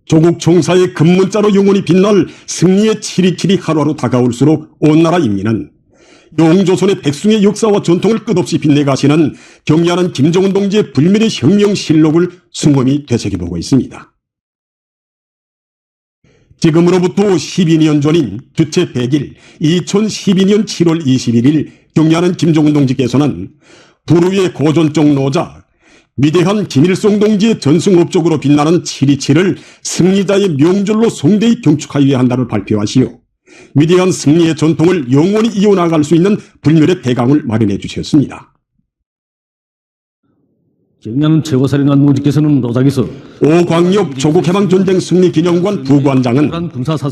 조국 총사의 급문자로 영원히 빛날 승리의 치리치리 하루하루 다가올수록 온 나라 인민은 영조선의 백승의 역사와 전통을 끝없이 빛내가시는 경리하는 김정은 동지의 불멸의 혁명실록을 숨엄히 되새겨보고 있습니다. 지금으로부터 12년 전인 주체 100일 2012년 7월 21일 경리하는 김정은 동지께서는 불후의 고전적 노자 위대한 김일성 동지의 전승업적으로 빛나는 7.27을 승리자의 명절로 성대히 경축하여야 한다를 발표하시오. 위대한 승리의 전통을 영원히 이어나갈 수 있는 불멸의 대강을 마련해 주셨습니다. 경리하는 최고사령관 동지께서는 노작에서 오광엽 조국해방전쟁 승리기념관 부관장은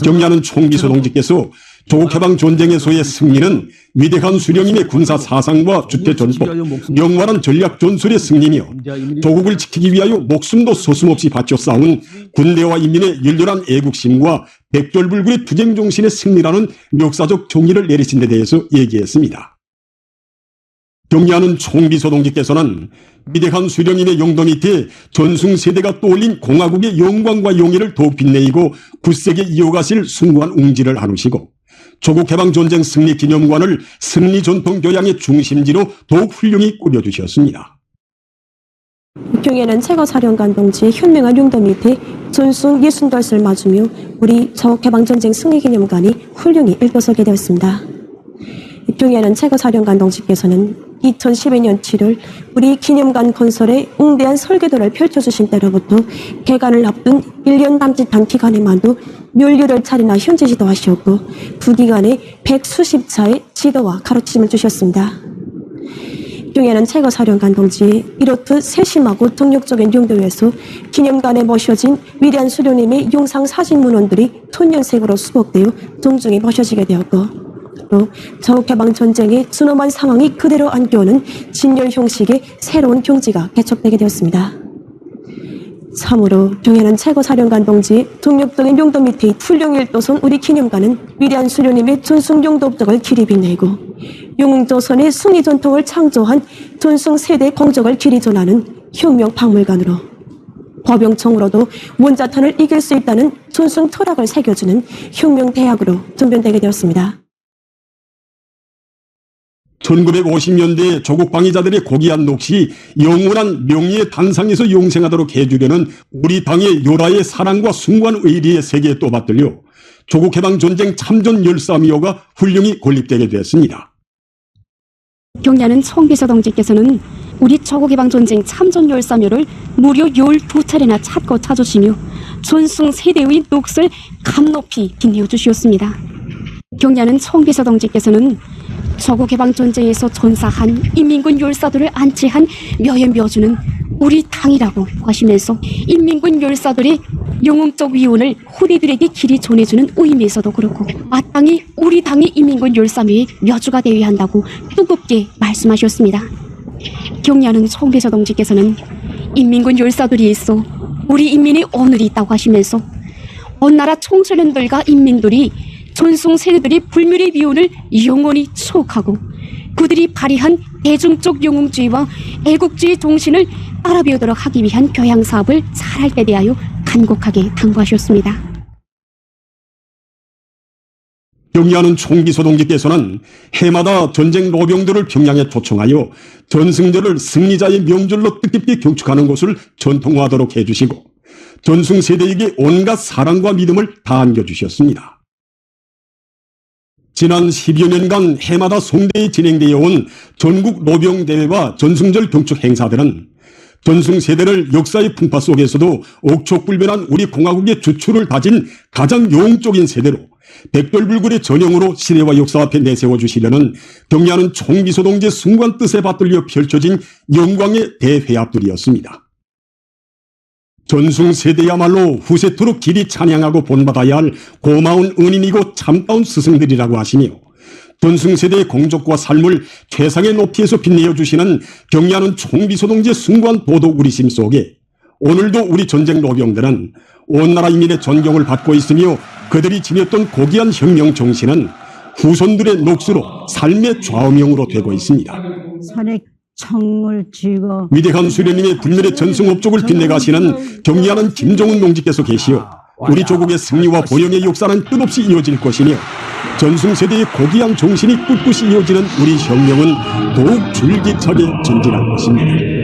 경리하는 총비서 동지께서 조국해방전쟁에서의 승리는 위대한 수령님의 군사사상과 주체전법, 영원한 전략전술의 승리며 조국을 지키기 위하여 목숨도 서슴없이 바쳐 싸운 군대와 인민의 열렬한 애국심과 백절불굴의 투쟁정신의 승리라는 역사적 정의를 내리신 데 대해서 얘기했습니다. 경리하는 총비서 동지께서는 위대한 수령님의 용도 밑에 전승세대가 떠올린 공화국의 영광과 용의를 더욱 빛내이고 굳세게 이어가실 숭고한 웅지를 나누시고 조국해방전쟁 승리기념관을 승리전통교양의 중심지로 더욱 훌륭히 꾸며주셨습니다. 경리하는 최고사령관 동지의 현명한 용도 밑에 전승 60돌을 맞으며 우리 조국해방전쟁 승리기념관이 훌륭히 일떠서게 되었습니다. 경리하는 최고사령관 동지께서는 2012년 7월 우리 기념관 건설에 웅대한 설계도를 펼쳐주신 때로부터 개관을 앞둔 1년 남짓한 기간에만도 묘류를 차리나 현지 지도하셨고 부기간에 100수십 차의 지도와 가르침을 주셨습니다. 경리하는 최고사령관 동지의 이렇듯 세심하고 정력적인 용도에서 기념관에 모셔진 위대한 수령님의 용상 사진 문헌들이 톤연색으로 수복되어 동중에 모셔지게 되었고 또 조국해방전쟁의 준엄한 상황이 그대로 안겨오는 진열 형식의 새로운 경지가 개척되게 되었습니다. 참으로 경리하는 최고사령관 동지의 동력적인 용도 밑에 훌륭히 일도선 우리 기념관은 위대한 수령님의 전승 용도 업적을 길이 빛내고 용조선의 승리 전통을 창조한 전승 세대 공적을 길이 전하는 혁명 박물관으로 법영청으로도 원자탄을 이길 수 있다는 전승 철학을 새겨주는 혁명 대학으로 전변되게 되었습니다. 1950년대에 조국 방위자들의 고귀한 몫이 영원한 명예의 단상에서 영생하도록 해주려는 우리 당의 요라의 사랑과 숭고한 의리의 세계에 또 받들려 조국해방전쟁 참전 열사미호가 훌륭히 건립되게 되었습니다. 경리하는 총비서 동지께서는 우리 조국해방전쟁 참전 열사묘를 무려 12차례나 찾고 찾으시며 전승 세대의 몫을 감높이 빛내어 주시었습니다. 경리하는 총비서 동지께서는 조국해방전쟁에서 전사한 인민군 열사들을 안치한 묘의 묘주는 우리 당이라고 하시면서 인민군 열사들이 영웅적 위훈을 후대들에게 길이 전해주는 의미에서도 그렇고 마땅히 우리 당의 인민군 열사매의 묘주가 되어야 한다고 뜨겁게 말씀하셨습니다. 경리하는 송대서 동지께서는 인민군 열사들이 있어 우리 인민의 오늘이 있다고 하시면서 온 나라 청소년들과 인민들이 전승 세대들의 불멸의 위훈을 영원히 추억하고 그들이 발휘한 대중적 영웅주의와 애국주의 정신을 따라 배우도록 하기 위한 교양 사업을 잘할 때 대하여 간곡하게 당부하셨습니다. 경리하는 총비서 동지께서는 해마다 전쟁 노병들을 평양에 초청하여 전승절을 승리자의 명절로 뜻깊게 경축하는 것을 전통화하도록 해주시고 전승 세대에게 온갖 사랑과 믿음을 다 안겨주셨습니다. 지난 10여 년간 해마다 송대에 진행되어 온 전국 노병대회와 전승절 경축 행사들은 전승 세대를 역사의 풍파 속에서도 옥촉불변한 우리 공화국의 주축을 다진 가장 영웅적인 세대로 백돌불굴의 전형으로 시대와 역사 앞에 내세워 주시려는 경리하는 총비서 동지의 숭고한 뜻에 받들려 펼쳐진 영광의 대회합들이었습니다. 전승 세대야말로 후세토록 길이 찬양하고 본받아야 할 고마운 은인이고 참다운 스승들이라고 하시며 전승 세대의 공적과 삶을 최상의 높이에서 빛내어 주시는 경리하는 총비서 동지의 숭고한 도덕 우리심 속에 오늘도 우리 전쟁 노병들은 온 나라 인민의 존경을 받고 있으며 그들이 지녔던 고귀한 혁명 정신은 후손들의 몫으로 삶의 좌우명으로 되고 있습니다. 산에 청을 쥐고 위대한 수련님의 불멸의 전승 업적을 빛내가시는 경리하는 김정은 동지께서 계시어 우리 조국의 승리와 번영의 역사는 끝없이 이어질 것이며 전승 세대의 고귀한 정신이 꿋꿋이 이어지는 우리 혁명은 더욱 줄기차게 전진할 것입니다.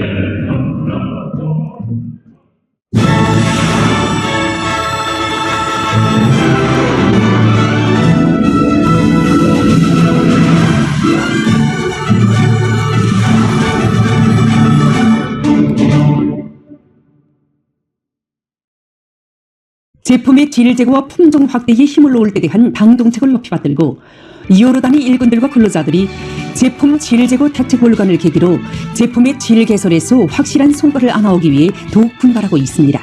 제품의 질 제고와 품종 확대에 힘을 놓을 때 대한 당정책을 높이 받들고 여러 단위 일꾼들과 근로자들이 제품 질 제고 대책 월간을 계기로 제품의 질 개선에서 확실한 성과를 안아오기 위해 더욱 분발하고 있습니다.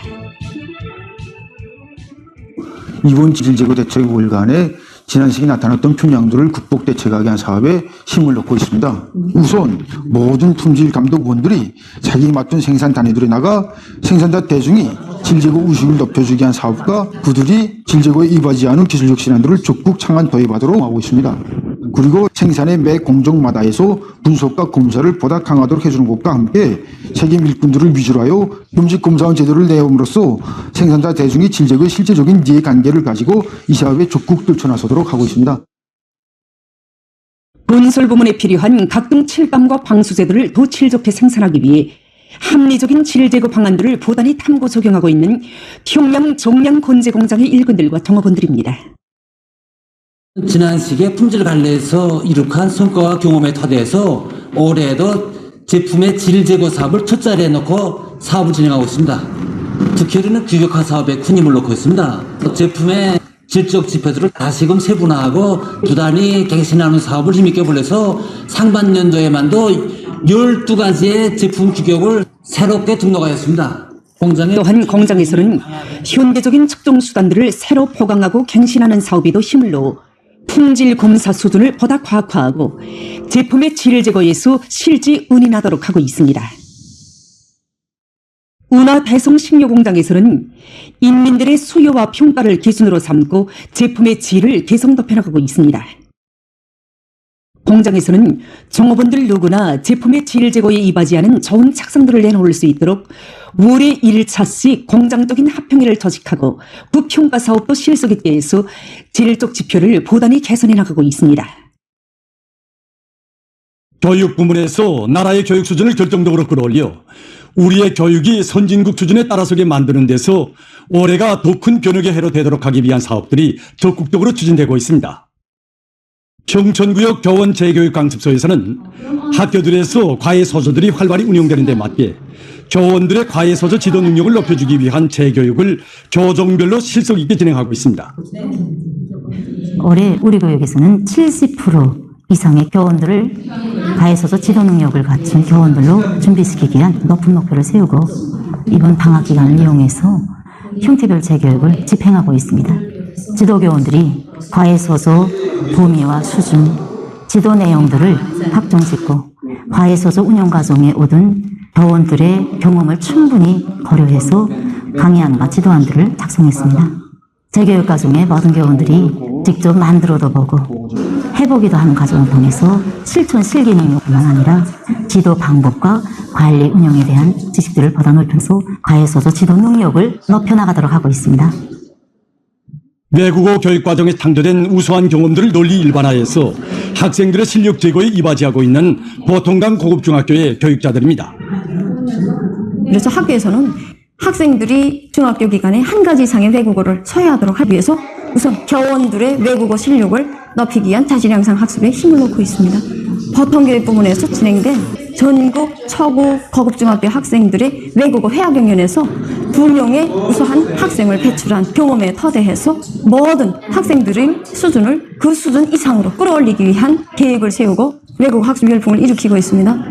이번 질제고 대책 월간에 지난 시기 나타났던 편향들을 극복 대책하기 위한 사업에 힘을 넣고 있습니다. 우선 모든 품질 감독원들이 자기에 맞춘 생산 단위들에 나가 생산자 대중이 질제고 의식을 높여주기 위한 사업과 그들이 질제고에 이바지 않은 기술적 신안들을 적극 창안 도입하도록 하고 있습니다. 그리고 생산의 매 공정마다에서 분석과 검사를 보다 강화하도록 해주는 것과 함께 책임 일꾼들을 위주로 하여 겸직 검사원 제도를 내음으로써 생산자 대중이 질제고의 실제적인 이해관계를 가지고 이 사업에 적극 뛰쳐나서도록 하고 있습니다. 건설 부문에 필요한 각종 칠감과 방수제도를 더 질적해 생산하기 위해 합리적인 질 제거 방안들을 보단히 탐구 적용하고 있는 평양 정량 건재 공장의 일꾼들과 종업원들입니다. 지난 시기에 품질 관리에서 이룩한 성과와 경험에 토대해서 올해에도 제품의 질 제고 사업을 첫자리에 놓고 사업을 진행하고 있습니다. 특히는 규격화 사업에 큰 힘을 놓고 있습니다. 제품의 질적 지표들을 다시금 세분화하고 부단히 갱신하는 사업을 힘있게 벌여서 상반년도에만도 12가지의 제품 규격을 새롭게 등록하였습니다. 또한 공장에서는 현대적인 측정 수단들을 새로 보강하고 갱신하는 사업에도 힘을 넣어 품질 검사 수준을 보다 과학화하고 제품의 질 제거에서 실지 은인하도록 하고 있습니다. 운하 대성 식료 공장에서는 인민들의 수요와 평가를 기준으로 삼고 제품의 질을 개성 높여나가고 있습니다. 공장에서는 종업원들 누구나 제품의 질 제거에 이바지하는 좋은 착상들을 내놓을 수 있도록 월에 1차씩 공장적인 합평회를 조직하고 그 평가 사업도 실속 있게 해서 질적 지표를 보단히 개선해 나가고 있습니다. 교육 부문에서 나라의 교육 수준을 결정적으로 끌어올려 우리의 교육이 선진국 수준에 따라서게 만드는 데서 올해가 더 큰 변혁의 해로 되도록 하기 위한 사업들이 적극적으로 추진되고 있습니다. 평촌구역 교원 재교육 강습소에서는 학교들에서 과외소조들이 활발히 운영되는 데 맞게 교원들의 과외소조 지도 능력을 높여주기 위한 재교육을 교종별로 실속 있게 진행하고 있습니다. 올해 우리 교육에서는 70% 이상의 교원들을 과외소조 지도 능력을 갖춘 교원들로 준비시키기 위한 높은 목표를 세우고 이번 방학 기간을 이용해서 형태별 재교육을 집행하고 있습니다. 지도교원들이 과에 서서 범위와 수준, 지도 내용들을 확정짓고 과에 서서 운영 과정에 얻은 교원들의 경험을 충분히 고려해서 강의안과 지도안들을 작성했습니다. 재교육 과정에 모든 교원들이 직접 만들어도 보고 해보기도 하는 과정을 통해서 실천 실기 능력뿐만 아니라 지도 방법과 관리 운영에 대한 지식들을 보다 넓혀서 과에서도 지도 능력을 높여나가도록 하고 있습니다. 외국어 교육 과정에 창조된 우수한 경험들을 널리 일반화해서 학생들의 실력 제고에 이바지하고 있는 보통강 고급중학교의 교육자들입니다. 그래서 학교에서는 학생들이 중학교 기간에 한 가지 이상의 외국어를 소유하도록 하기 위해서 우선 교원들의 외국어 실력을 높이기 위한 자질 향상 학습에 힘을 놓고 있습니다. 보통교육 부문에서 진행된 전국 초급 고급중학교 학생들의 외국어 회화 경연에서 2명의 우수한 학생을 배출한 경험에 토대해서 모든 학생들의 수준을 그 수준 이상으로 끌어올리기 위한 계획을 세우고 외국어 학습 열풍을 일으키고 있습니다.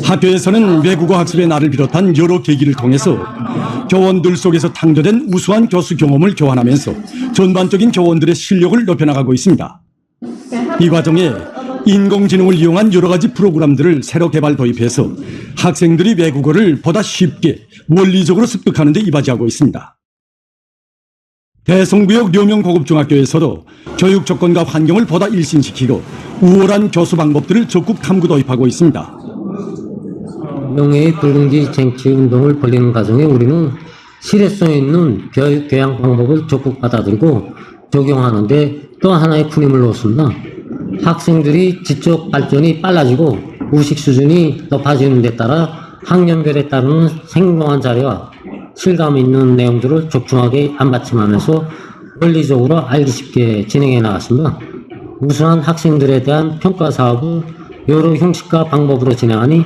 학교에서는 외국어 학습의 날을 비롯한 여러 계기를 통해서 교원들 속에서 창조된 우수한 교수 경험을 교환하면서 전반적인 교원들의 실력을 높여나가고 있습니다. 이 과정에 인공지능을 이용한 여러 가지 프로그램들을 새로 개발 도입해서 학생들이 외국어를 보다 쉽게 원리적으로 습득하는 데 이바지하고 있습니다. 대성구역 려명 고급중학교에서도 교육 조건과 환경을 보다 일신시키고 우월한 교수 방법들을 적극 탐구 도입하고 있습니다. 명예의 붉은기 쟁취 운동을 벌이는 과정에 우리는 실효성 있는 교양 방법을 적극 받아들이고 적용하는데 또 하나의 큰 힘을 놓습니다. 학생들이 지적 발전이 빨라지고 무식 수준이 높아지는 데 따라 학년별에 따르는 생동한 자료와 실감 있는 내용들을 적중하게 안받침하면서 원리적으로 알기 쉽게 진행해 나갔습니다. 우수한 학생들에 대한 평가 사업을 여러 형식과 방법으로 진행하니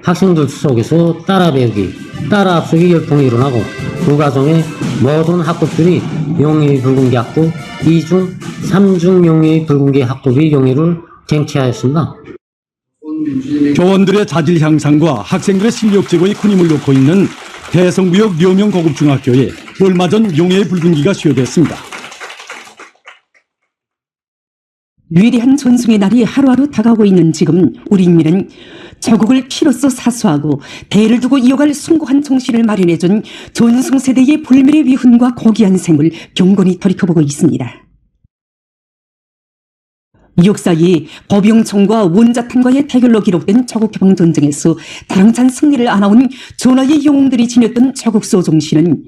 학생들 속에서 따라 배우기, 따라 합숙이 열풍이 일어나고 그 과정에 모든 학급들이 명예의 붉은기 학급, 2중, 3중 명예의 붉은기 학급이 명예를 쟁취하였습니다. 교원들의 자질 향상과 학생들의 실력 제고에 큰 힘을 놓고 있는 대성구역 려명 고급중학교에 얼마 전 용해의 붉은기가 수여됐습니다. 위대한 전승의 날이 하루하루 다가오고 있는 지금 우리 인민은 조국을 피로써 사수하고 대를 두고 이어갈 숭고한 정신을 마련해준 전승세대의 불멸의 위훈과 고귀한 생을 경건히 돌이켜보고 있습니다. 역사에 법영청과 원자탄과의 대결로 기록된 조국개방전쟁에서 당찬 승리를 안아온 전하의 영웅들이 지녔던 조국소 정신은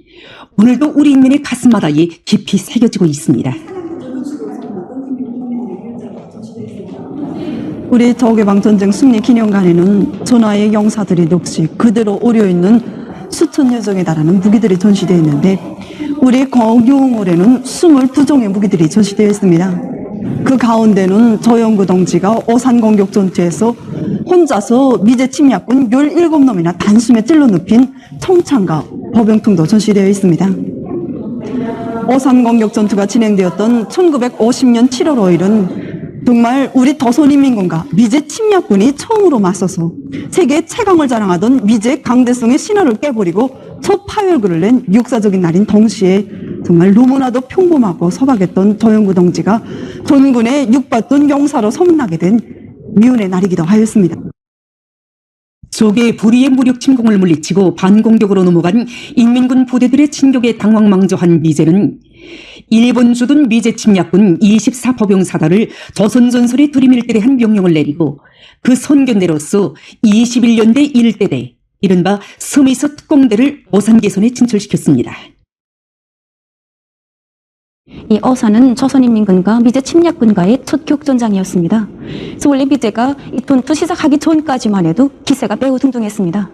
오늘도 우리 인민의 가슴마다에 깊이 새겨지고 있습니다. 우리 조국개방전쟁 승리 기념관에는 전하의 영사들의 넋이 그대로 오려있는 수천여 종에 달하는 무기들이 전시되어 있는데 우리 공용홀에는 22종의 무기들이 전시되어 있습니다. 그 가운데는 조영구 동지가 오산 공격 전투에서 혼자서 미제 침략군 17놈이나 단숨에 찔러 눕힌 총창과 보병통도 전시되어 있습니다. 오산 공격 전투가 진행되었던 1950년 7월 5일은 정말 우리 조선인민군과 미제 침략군이 처음으로 맞서서 세계 최강을 자랑하던 미제 강대성의 신화를 깨버리고 첫 파열구를 낸 역사적인 날인 동시에 정말 너무나도 평범하고 소박했던 조영구 동지가 전군의 육받던 용사로 소문나게 된 미운의 날이기도 하였습니다. 적의 불의의 무력 침공을 물리치고 반공격으로 넘어간 인민군 부대들의 진격에 당황망조한 미제는 일본 주둔 미제 침략군 24보병사단을 조선전선에 들이밀 때에 한 명령을 내리고 그 선견대로서 21년대 1대대 이른바 서미서 특공대를 오산개선에 진출시켰습니다. 이 어산은 조선인민군과 미제 침략군과의 첫 격전장이었습니다. 그래서 원래 미제가 이 전투 시작하기 전까지만 해도 기세가 매우 등등했습니다.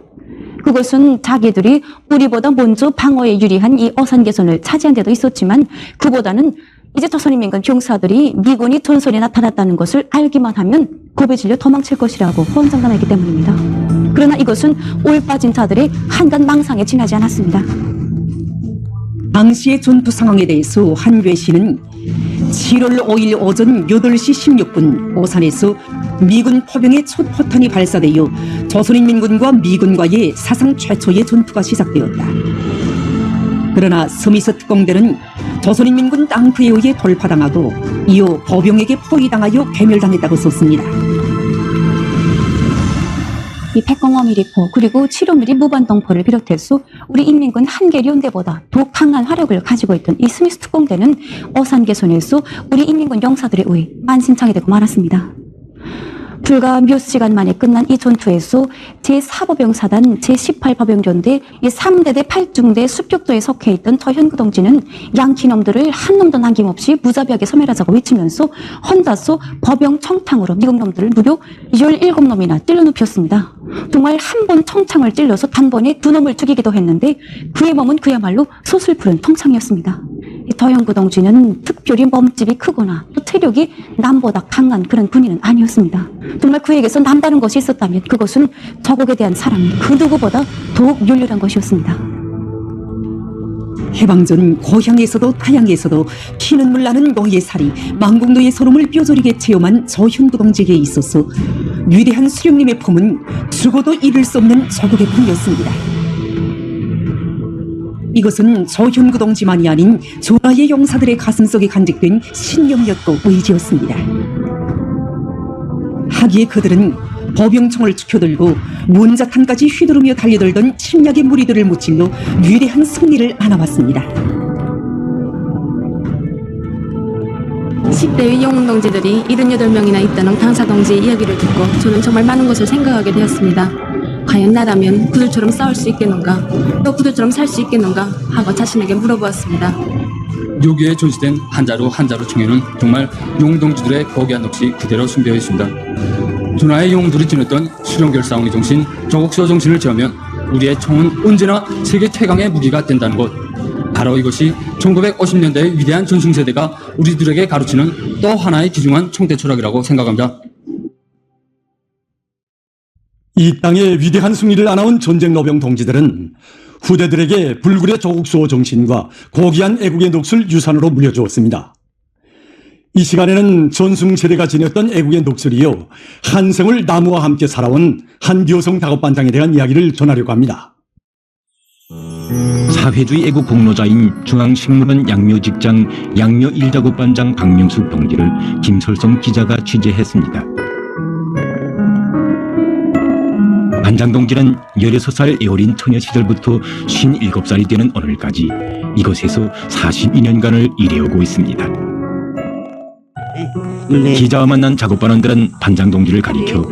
그것은 자기들이 우리보다 먼저 방어에 유리한 이 어산 개선을 차지한 데도 있었지만 그보다는 이제 조선인민군 병사들이 미군이 전선에 나타났다는 것을 알기만 하면 겁에 질려 도망칠 것이라고 호언장담했기 때문입니다. 그러나 이것은 올 빠진 자들의 한간 망상에 지나지 않았습니다. 당시의 전투 상황에 대해서 한괴 씨는 7월 5일 오전 8시 16분 오산에서 미군 포병의 첫 포탄이 발사되어 조선인민군과 미군과의 사상 최초의 전투가 시작되었다. 그러나 서미서 특공대는 조선인민군 땅크에 의해 돌파당하고 이후 보병에게 포위당하여 괴멸당했다고 썼습니다. 이 백공어미리포 그리고 7호미리 무반동포를 비롯해서 우리 인민군 한계련대보다 더 강한 화력을 가지고 있던 이 스미스 특공대는 어산개선에서 우리 인민군 용사들에 의해 만신창이 되고 말았습니다. 불과 몇 시간 만에 끝난 이 전투에서 제4보병사단 제18보병전대 3대대 8중대 습격도에 속해있던 더현구 동지는 양키놈들을 한 놈도 남김없이 무자비하게 소멸하자고 외치면서 혼자서 보병 청탕으로 미국 놈들을 무려 17놈이나 찔러 눕혔습니다. 정말 한 번 청창을 찔러서 단번에 2놈을 죽이기도 했는데 그의 몸은 그야말로 소슬푸른 통창이었습니다. 이 더현구 동지는 특별히 몸집이 크거나 또 체력이 남보다 강한 그런 군인은 아니었습니다. 정말 그에게서 남다른 것이 있었다면 그것은 저국에 대한 사랑이 그 누구보다 더욱 열렬한 것이었습니다. 해방전 고향에서도 타향에서도 피눈물 나는 노예살이 망국노의 서름을 뼈저리게 체험한 조현구 동지에게 있어서 위대한 수령님의 품은 죽어도 잃을 수 없는 조국의 품이었습니다. 이것은 조현구 동지만이 아닌 전하의 용사들의 가슴속에 간직된 신념이었고 의지였습니다. 하기에 그들은 보병총을 축혀들고 문자탄까지 휘두르며 달려들던 침략의 무리들을 무찔러 위대한 승리를 안아왔습니다. 10대의 영웅동지들이 78명이나 있다는 강사동지의 이야기를 듣고 저는 정말 많은 것을 생각하게 되었습니다. 과연 나라면 그들처럼 싸울 수 있겠는가, 또 그들처럼 살 수 있겠는가 하고 자신에게 물어보았습니다. 묘기에 전시된 한자로 청해는 정말 영웅동지들의 고귀한 넋이 그대로 숨겨져 있습니다. 전하의 영웅들이 지녔던 수령결사왕의 정신, 조국서 정신을 제하면 우리의 총은 언제나 세계 최강의 무기가 된다는 것. 바로 이것이 1950년대의 위대한 전승세대가 우리들에게 가르치는 또 하나의 귀중한 총대 철학이라고 생각합니다. 이 땅의 위대한 승리를 안아온 전쟁 노병 동지들은 후대들에게 불굴의 조국 수호 정신과 고귀한 애국의 넋을 유산으로 물려주었습니다. 이 시간에는 전승 세대가 지녔던 애국의 넋을이어 한생을 나무와 함께 살아온 한교성 작업반장에 대한 이야기를 전하려고 합니다. 사회주의 애국 공로자인 중앙식물원 양묘직장 양묘 1작업반장 박명숙 동지를 김설성 기자가 취재했습니다. 반장 동지는 16살 애어린 처녀 시절부터 57살이 되는 오늘까지 이곳에서 42년간을 일해오고 있습니다. 기자와 만난 작업반원들은 반장 동지를 가리켜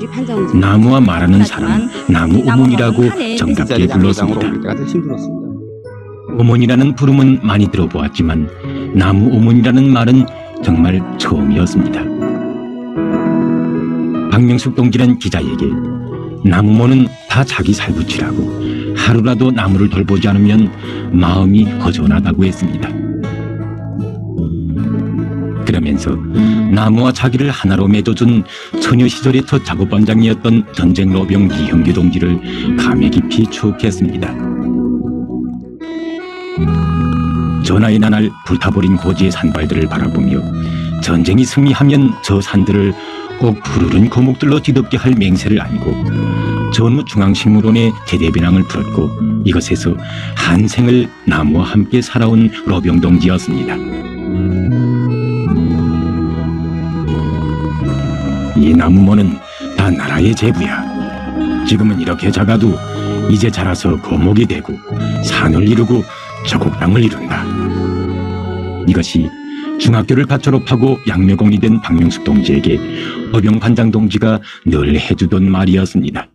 나무와 말하는 사람, 나무 어머니라고 정답게 불렀습니다. 어머니라는 부름은 많이 들어보았지만 나무 어머니라는 말은 정말 처음이었습니다. 박명숙 동지는 기자에게 나무모는 다 자기 살붙이라고 하루라도 나무를 돌보지 않으면 마음이 허전하다고 했습니다. 그러면서 나무와 자기를 하나로 맺어준 처녀 시절의 첫 작업반장이었던 전쟁 노병 이형규 동지를 감회 깊이 추억했습니다. 전하의 나날 불타버린 고지의 산발들을 바라보며 전쟁이 승리하면 저 산들을 꼭 푸르른 고목들로 뒤덮게 할 맹세를 안고 전후 중앙식물원에 제대배낭을 풀었고 이것에서 한생을 나무와 함께 살아온 로병 동지였습니다. 이 나무모는 다 나라의 제부야. 지금은 이렇게 작아도 이제 자라서 거목이 되고 산을 이루고 조국 땅을 이룬다. 이것이 중학교를 갓 졸업하고 양묘공이 된 박명숙 동지에게 어병 반장 동지가 늘 해주던 말이었습니다.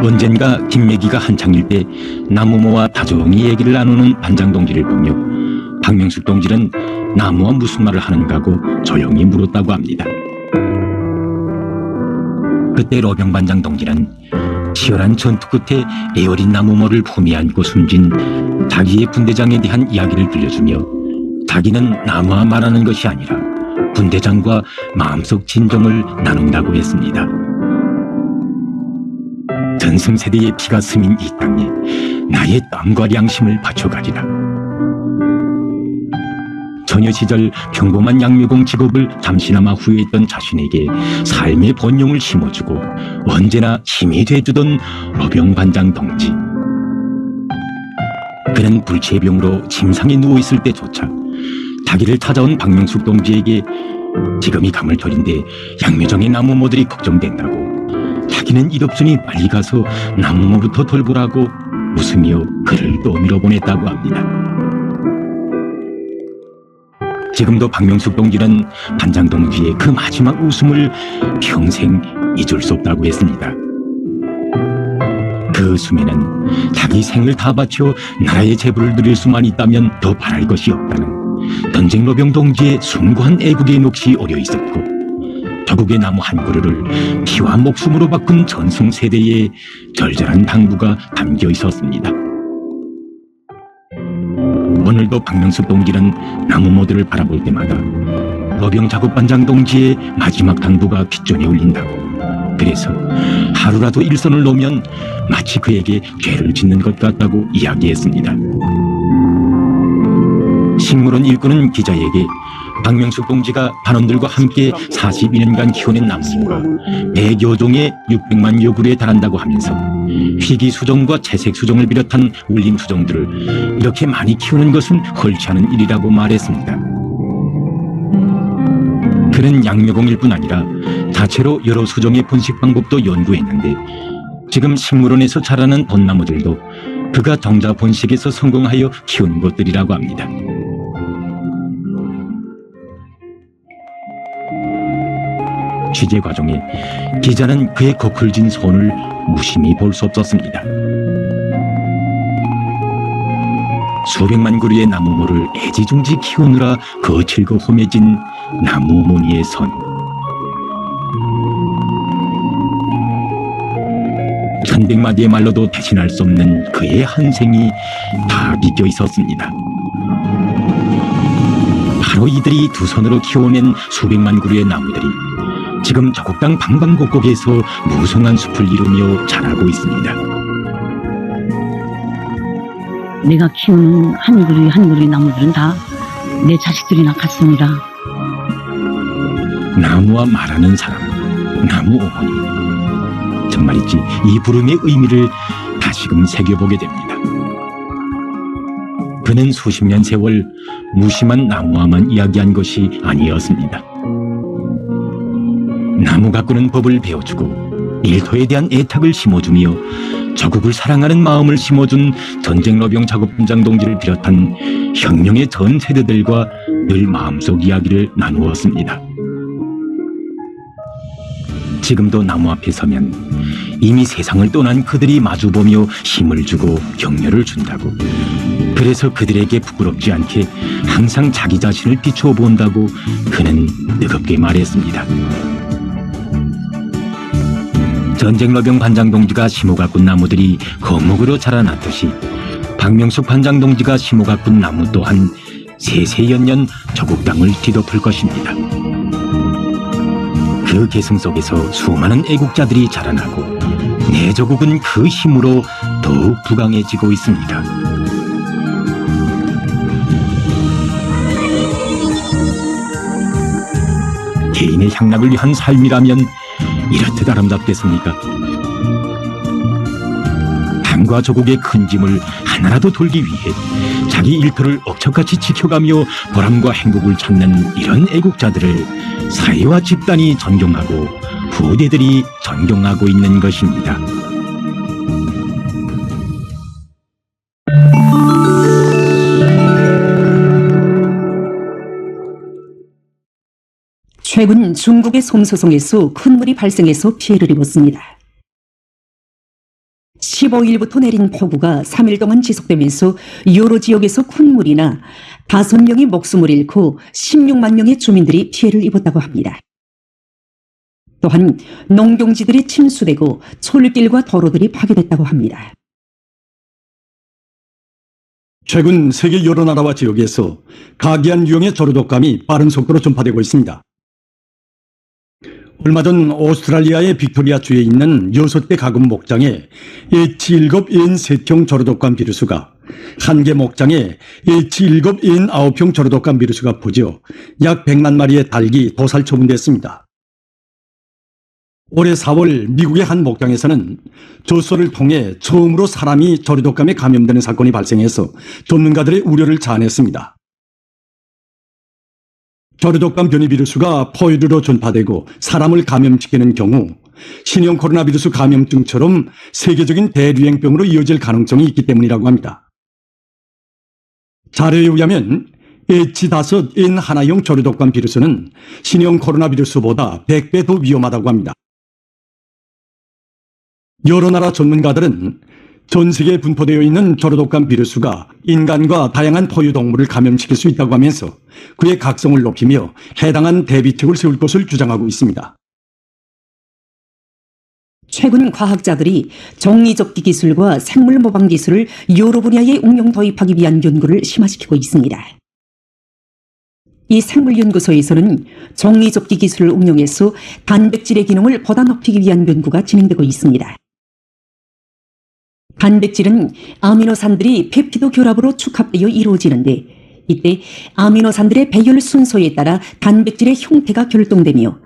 언젠가 김매기가 한창일 때 나무모와 다정히 얘기를 나누는 반장 동지를 보며 박명숙 동지는 나무와 무슨 말을 하는가고 조용히 물었다고 합니다. 그때 로병 반장 동지는 치열한 전투 끝에 애어린 나무모를 품에 안고 숨진 자기의 분대장에 대한 이야기를 들려주며 자기는 나무와 말하는 것이 아니라 분대장과 마음속 진정을 나눈다고 했습니다. 전승세대의 피가 스민 이 땅에 나의 땀과 양심을 바쳐가리라. 처녀 시절 평범한 양묘공 직업을 잠시나마 후회했던 자신에게 삶의 본용을 심어주고 언제나 힘이 돼주던 로병 반장 동지. 그는 불치병으로 침상에 누워있을 때조차 자기를 찾아온 박명숙 동지에게 지금이 가물철인데 양묘정의 나무모들이 걱정된다고, 자기는 일 없으니 빨리 가서 나무모부터 돌보라고 웃으며 그를 떠밀어 보냈다고 합니다. 지금도 박명숙 동지는 반장 동지의 그 마지막 웃음을 평생 잊을 수 없다고 했습니다. 그 웃음에는 자기 생을 다 바쳐 나라의 제부를 누릴 수만 있다면 더 바랄 것이 없다는 전쟁로병 동지의 숭고한 애국의 몫이 어려 있었고, 저국의 나무 한 그루를 피와 목숨으로 바꾼 전승 세대의 절절한 당부가 담겨 있었습니다. 오늘도 박명숙 동지는 나무모들을 바라볼 때마다 노병 작업반장 동지의 마지막 당부가 귓전에 울린다고, 그래서 하루라도 일선을 놓으면 마치 그에게 죄를 짓는 것 같다고 이야기했습니다. 식물원 일꾼은 기자에게 박명숙 동지가 반원들과 함께 42년간 키워낸 나무가 100여 종의 600만여 그루에 달한다고 하면서 희귀수종과 채색수종을 비롯한 울림수종들을 이렇게 많이 키우는 것은 헐지 않은 일이라고 말했습니다. 그는 양묘공일 뿐 아니라 자체로 여러 수종의 번식 방법도 연구했는데, 지금 식물원에서 자라는 벚나무들도 그가 정자 번식에서 성공하여 키운 것들이라고 합니다. 취재 과정에 기자는 그의 거클진 손을 무심히 볼 수 없었습니다. 수백만 그루의 나무모를 애지중지 키우느라 거칠고 험해진 나무무늬의 손. 천백마디의 말로도 대신할 수 없는 그의 한 생이 다 비껴 있었습니다. 바로 이들이 두 손으로 키워낸 수백만 그루의 나무들이 지금 저곡당 방방곡곡에서 무성한 숲을 이루며 자라고 있습니다. 내가 키우는 한 그루의 한 그루의 나무들은 다 내 자식들이나 같습니다. 나무와 말하는 사람, 나무 어머니. 정말이지 이 부름의 의미를 다시금 새겨보게 됩니다. 그는 수십 년 세월 무심한 나무와만 이야기한 것이 아니었습니다. 나무 가꾸는 법을 배워주고 일터에 대한 애착을 심어주며 저국을 사랑하는 마음을 심어준 전쟁로병 작업반장 동지를 비롯한 혁명의 전 세대들과 늘 마음속 이야기를 나누었습니다. 지금도 나무 앞에 서면 이미 세상을 떠난 그들이 마주보며 힘을 주고 격려를 준다고, 그래서 그들에게 부끄럽지 않게 항상 자기 자신을 비추어 본다고 그는 뜨겁게 말했습니다. 전쟁로병 반장 동지가 심어 가꾼 나무들이 거목으로 자라났듯이 박명숙 반장 동지가 심어 가꾼 나무 또한 세세연년 저국 땅을 뒤덮을 것입니다. 그 계승 속에서 수많은 애국자들이 자라나고 내 조국은 그 힘으로 더욱 부강해지고 있습니다. 개인의 향락을 위한 삶이라면 이렇듯 아름답겠습니까? 당과 조국의 큰 짐을 하나라도 돌기 위해 자기 일터를 억척같이 지켜가며 보람과 행복을 찾는 이런 애국자들을 사회와 집단이 존경하고 후대들이 존경하고 있는 것입니다. 최근 중국의 솜소송에서 큰 물이 발생해서 피해를 입었습니다. 15일부터 내린 폭우가 3일 동안 지속되면서 여러 지역에서 큰 물이나 5명이 목숨을 잃고 16만 명의 주민들이 피해를 입었다고 합니다. 또한 농경지들이 침수되고 솔길과 도로들이 파괴됐다고 합니다. 최근 세계 여러 나라와 지역에서 가기한 유형의 저류독감이 빠른 속도로 전파되고 있습니다. 얼마 전 오스트랄리아의 빅토리아주에 있는 6개 가금 목장에 H7N3형 저류독감 비루스가, 한 개 목장에 H7N9형 저류독감 비루스가 퍼져 약 100만 마리의 닭이 도살 처분됐습니다. 올해 4월 미국의 한 목장에서는 조소를 통해 처음으로 사람이 저리독감에 감염되는 사건이 발생해서 전문가들의 우려를 자아냈습니다. 저리독감 변이 비루스가 포유류로 전파되고 사람을 감염시키는 경우 신형 코로나 비루스 감염증처럼 세계적인 대유행병으로 이어질 가능성이 있기 때문이라고 합니다. 자료에 의하면 H5N1형 저리독감 비루스는 신형 코로나 비루스보다 100배 더 위험하다고 합니다. 여러 나라 전문가들은 전 세계에 분포되어 있는 저리독감 비루스가 인간과 다양한 포유동물을 감염시킬 수 있다고 하면서 그의 각성을 높이며 해당한 대비책을 세울 것을 주장하고 있습니다. 최근 과학자들이 정리접기 기술과 생물 모방 기술을 여러 분야에 응용 도입하기 위한 연구를 심화시키고 있습니다. 이 생물연구소에서는 정리접기 기술을 응용해서 단백질의 기능을 보다 높이기 위한 연구가 진행되고 있습니다. 단백질은 아미노산들이 펩티드 결합으로 축합되어 이루어지는데 이때 아미노산들의 배열 순서에 따라 단백질의 형태가 결정되며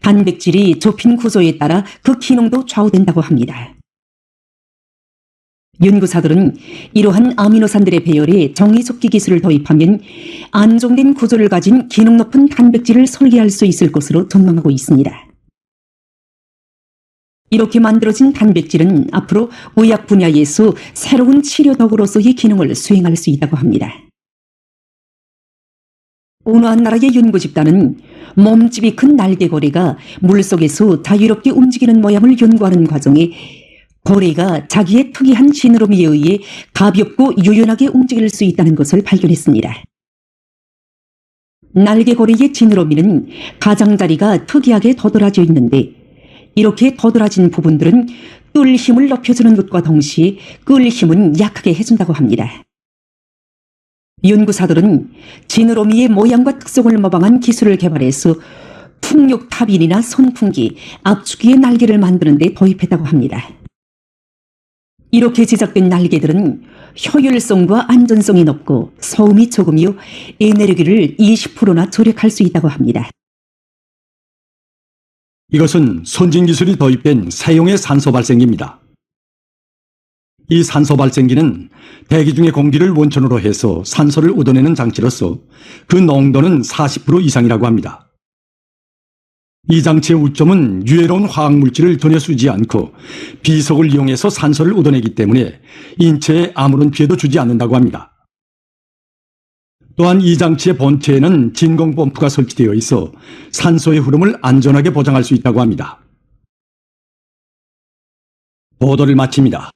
단백질이 좁힌 구조에 따라 그 기능도 좌우된다고 합니다. 연구사들은 이러한 아미노산들의 배열에 정리접기 기술을 도입하면 안정된 구조를 가진 기능 높은 단백질을 설계할 수 있을 것으로 전망하고 있습니다. 이렇게 만들어진 단백질은 앞으로 의학 분야에서 새로운 치료 도구로서의 기능을 수행할 수 있다고 합니다. 어느 한 나라의 연구 집단은 몸집이 큰 날개고래가 물속에서 자유롭게 움직이는 모양을 연구하는 과정에 고래가 자기의 특이한 지느러미에 의해 가볍고 유연하게 움직일 수 있다는 것을 발견했습니다. 날개고래의 지느러미는 가장자리가 특이하게 도드라져 있는데 이렇게 도드라진 부분들은 끌 힘을 높여주는 것과 동시에 끌 힘은 약하게 해준다고 합니다. 연구사들은 지느러미의 모양과 특성을 모방한 기술을 개발해서 풍력 타빈이나 선풍기, 압축기의 날개를 만드는 데 도입했다고 합니다. 이렇게 제작된 날개들은 효율성과 안전성이 높고 소음이 적으며 에너지를 20%나 절약할 수 있다고 합니다. 이것은 선진 기술이 도입된 새용의 산소 발생기입니다. 이 산소 발생기는 대기 중의 공기를 원천으로 해서 산소를 얻어내는 장치로서 그 농도는 40% 이상이라고 합니다. 이 장치의 우점은 유해로운 화학물질을 전혀 쓰지 않고 비석을 이용해서 산소를 얻어내기 때문에 인체에 아무런 피해도 주지 않는다고 합니다. 또한 이 장치의 본체에는 진공 펌프가 설치되어 있어 산소의 흐름을 안전하게 보장할 수 있다고 합니다. 보도를 마칩니다.